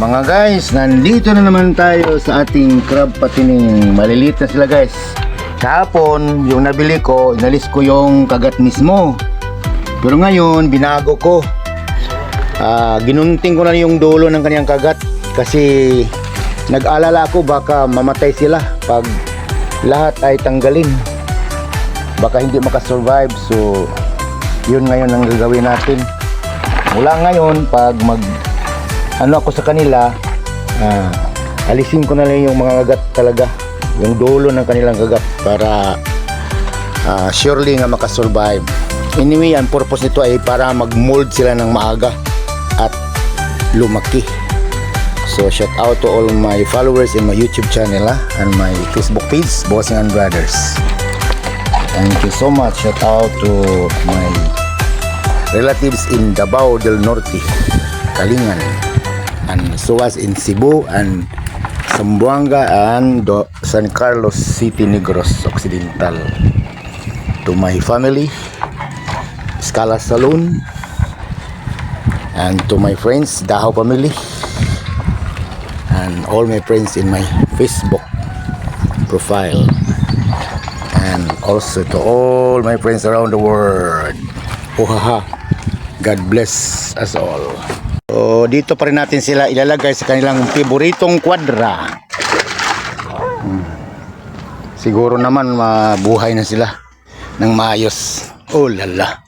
Mga guys, nandito na naman tayo sa ating crab patining. Maliliit na sila guys. Kahapon, yung nabili ko, inalis ko yung kagat mismo. Pero ngayon, binago ko. Ginunting ko na yung dulo ng kanyang kagat. Kasi nag-alala ako baka mamatay sila pag lahat ay tanggalin. Baka hindi makasurvive. So, yun ngayon ang gagawin natin. Mula ngayon, pag ako sa kanila, alisin ko na lang yung mga kagat talaga, yung dulo ng kanilang kagat para surely nga makasurvive. Anyway, ang purpose nito ay para mag-mold sila ng maaga at lumaki. So shout out to all my followers in my YouTube channel and my Facebook page, Bossing and Brothers. Thank you so much. Shout out to my relatives in Davao del Norte, Kalingan, and so as in Cebu and Zamboanga and San Carlos City, Negros Occidental. To my family, Scala Salon, and to my friends, Daho family, and all my friends in my Facebook profile, and also to all my friends around the world. God bless us all. So, dito pa rin natin sila ilalagay sa kanilang paboritong kwadra. Siguro naman mabuhay na sila ng maayos. Oh lala.